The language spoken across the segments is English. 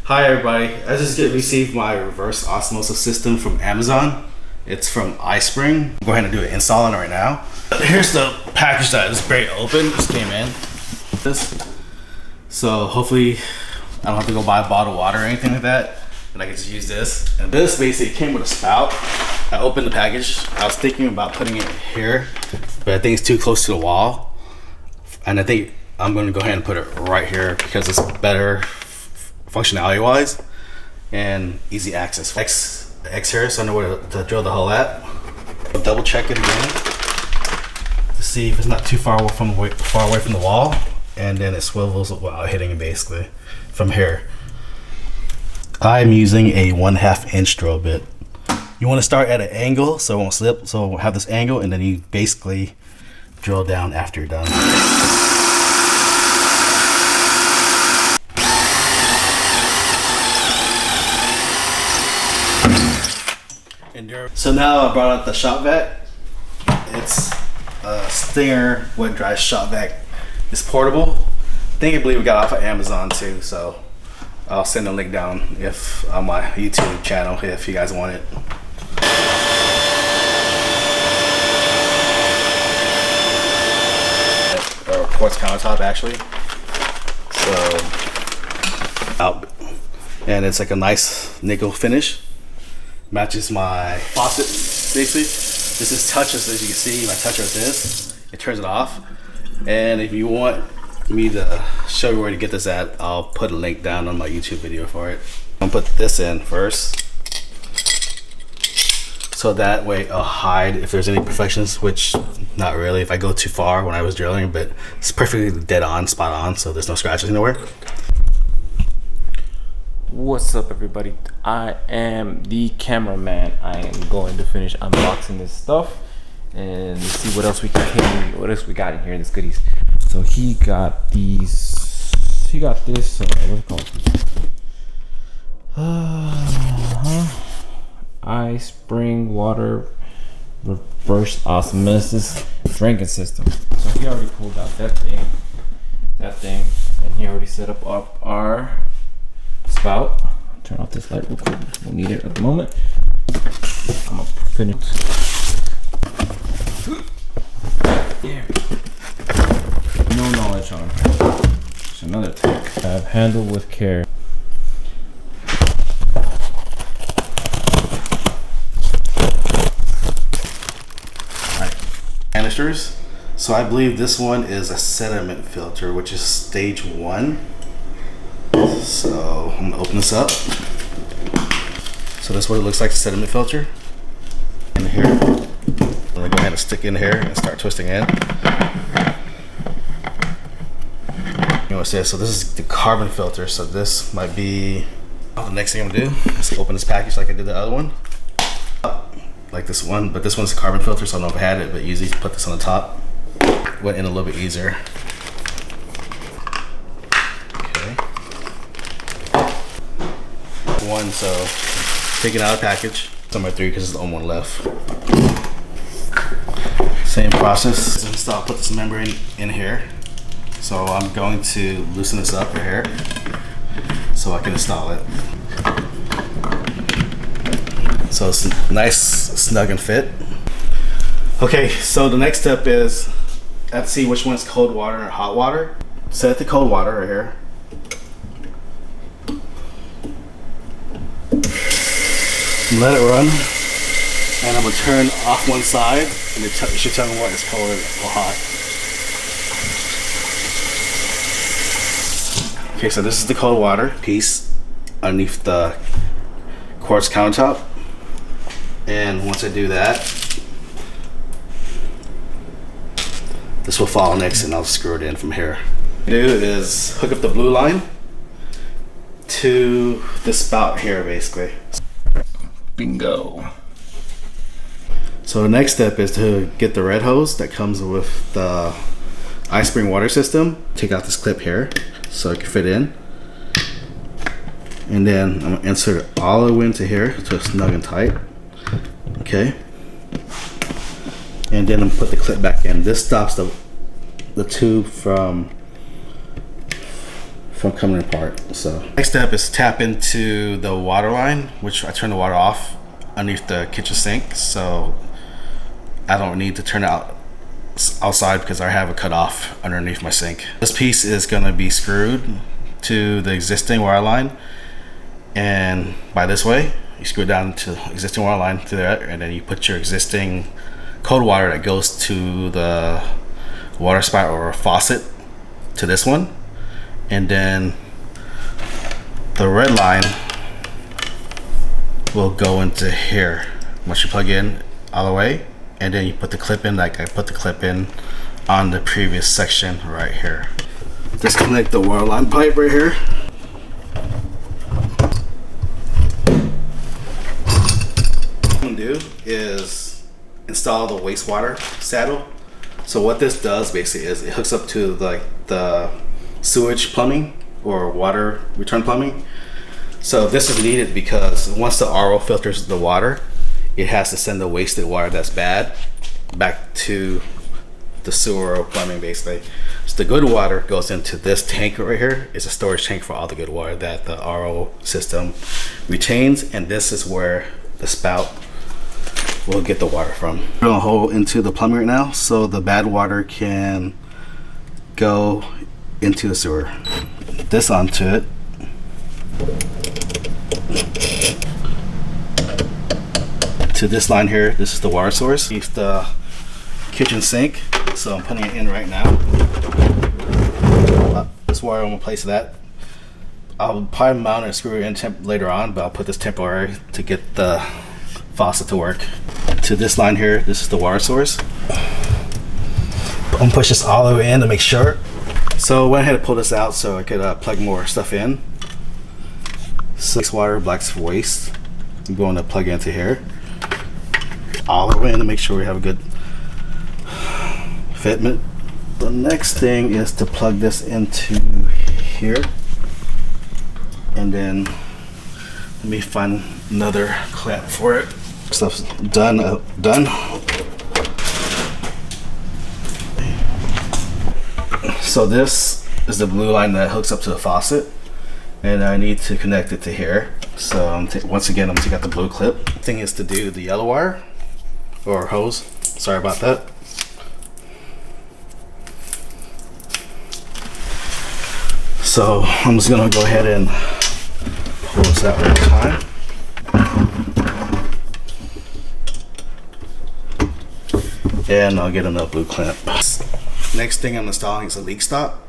Hi everybody, I just received my reverse osmosis system from Amazon. It's from iSpring. Go ahead and do an install on it right now. Here's the package that is very open, just came in. So hopefully I don't have to go buy a bottle of water or anything like that, and I can just use this. And this basically came with a spout. I opened the package. I was thinking about putting it here, but I think it's too close to the wall. And I think I'm gonna go ahead and put it right here because it's better functionality wise and easy access. X here, so I know where to drill the hole at. I'll double check it again to see if it's not too far away from the wall, and then it swivels while hitting it basically from here. I'm using a 1/2 inch drill bit. You want to start at an angle so it won't slip, so we'll have this angle, and then you basically drill down after you're done. So now I brought out the shop vac. It's a Stinger wet dry shop vac. It's portable. I believe we got off of Amazon too, so I'll send a link down if on my YouTube channel if you guys want it. Or quartz countertop actually. So and it's like a nice nickel finish. Matches my faucet basically. This is touches, as you can see. My toucher with this, it turns it off. And if you want me to show you where to get this at, I'll put a link down on my YouTube video for it. I'm gonna put this in first, so that way I'll hide if there's any imperfections, which not really if I go too far when I was drilling, but it's perfectly dead on, spot on, so there's no scratches anywhere. What's up everybody, I am the cameraman. I am going to finish unboxing this stuff and see what else we got in here in this goodies. So he got this what's it called? iSpring water reverse osmosis drinking system. So he already pulled out that thing, and he already set up our spout. Turn off this light real quick. We'll need it at the moment. I'm gonna finish. Yeah. No knowledge on it. It's another tank. Have handled with care. Alright. Canisters. So I believe this one is a sediment filter, which is stage 1. So I'm gonna open this up. So that's what it looks like, the sediment filter. In here. I'm gonna go ahead and stick in here and start twisting in. You know what it says? So this is the carbon filter. So this might be the next thing I'm gonna do is open this package like I did the other one. Like this one, but this one's a carbon filter, so I don't know if I had it, but usually put this on the top. Went in a little bit easier. One, so taking out a package. Number 3 because it's the only one left. Same process. So I'll put this membrane in here. So I'm going to loosen this up right here so I can install it. So it's nice, snug and fit. Okay, so the next step is I have to see which one's cold water and hot water. Set it to cold water right here. Let it run, and I'm gonna turn off one side, and it should tell me what is cold or hot. Okay, so this is the cold water piece underneath the quartz countertop, and once I do that, this will fall next, and I'll screw it in from here. What I do is hook up the blue line to the spout here, basically. Bingo. So the next step is to get the red hose that comes with the iSpring water system. Take out this clip here so it can fit in. And then I'm gonna insert it all the way into here so it's snug and tight. Okay. And then I'm gonna put the clip back in. This stops the tube from from coming apart. So next step is tap into the water line, which I turn the water off underneath the kitchen sink, so I don't need to turn it outside because I have it cut off underneath my sink. This piece is going to be screwed to the existing water line, and by this way you screw it down to existing water line to there, and then you put your existing cold water that goes to the water spout or faucet to this one, and then the red line will go into here once you plug in all the way, and then you put the clip in like I put the clip in on the previous section right here. Disconnect the water line pipe right here. What I'm gonna do is install the wastewater saddle. So what this does basically is it hooks up to like the sewage plumbing or water return plumbing. So this is needed because once the RO filters the water, it has to send the wasted water that's bad back to the sewer or plumbing basically. So the good water goes into this tank right here. It's a storage tank for all the good water that the RO system retains, and this is where the spout will get the water from. We're gonna hole into the plumbing right now so the bad water can go into the sewer. This onto it. To this line here, this is the water source. It's the kitchen sink, so I'm putting it in right now. This wire, I'm gonna place that. I'll probably mount and screw it in later on, but I'll put this temporary to get the faucet to work. To this line here, this is the water source. I'm gonna push this all the way in to make sure. So I went ahead and pull this out so I could plug more stuff in. So water, black's waste. I'm going to plug into here. All the way in to make sure we have a good fitment. The next thing is to plug this into here. And then let me find another clamp for it. Stuff's done. So this is the blue line that hooks up to the faucet, and I need to connect it to here. So once again, I'm gonna take out the blue clip. Thing is to do the yellow wire or hose. Sorry about that. So I'm just gonna go ahead and pull this out one time. And I'll get another blue clamp. Next thing I'm installing is a leak stop.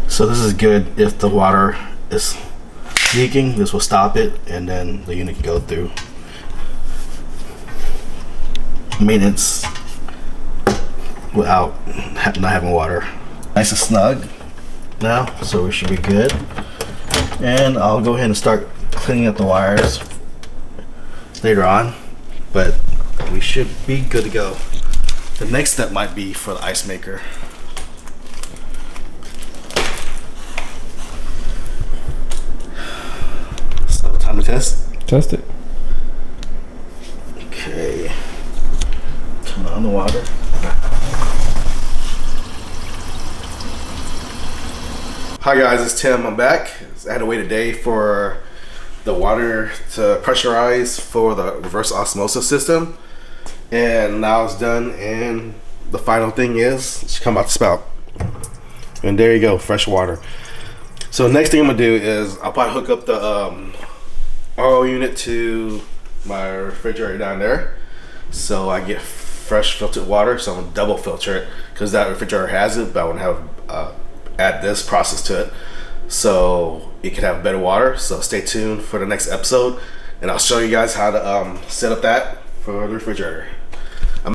So this is good if the water is leaking. This will stop it, and then the unit can go through maintenance without not having water. Nice and snug now, so we should be good. And I'll go ahead and start cleaning up the wires later on, but we should be good to go. The next step might be for the ice maker. So time to test? Test it. Okay. Turn on the water. Hi guys, it's Tim. I'm back. I had to wait a day for the water to pressurize for the reverse osmosis system, and now it's done, and the final thing is it should come out the spout, and there you go, fresh water. So next thing I'm gonna do is I'll probably hook up the RO unit to my refrigerator down there, so I get fresh filtered water. So I'm gonna double filter it because that refrigerator has it, but I want to have add this process to it so it can have better water. So stay tuned for the next episode, and I'll show you guys how to set up that for the refrigerator.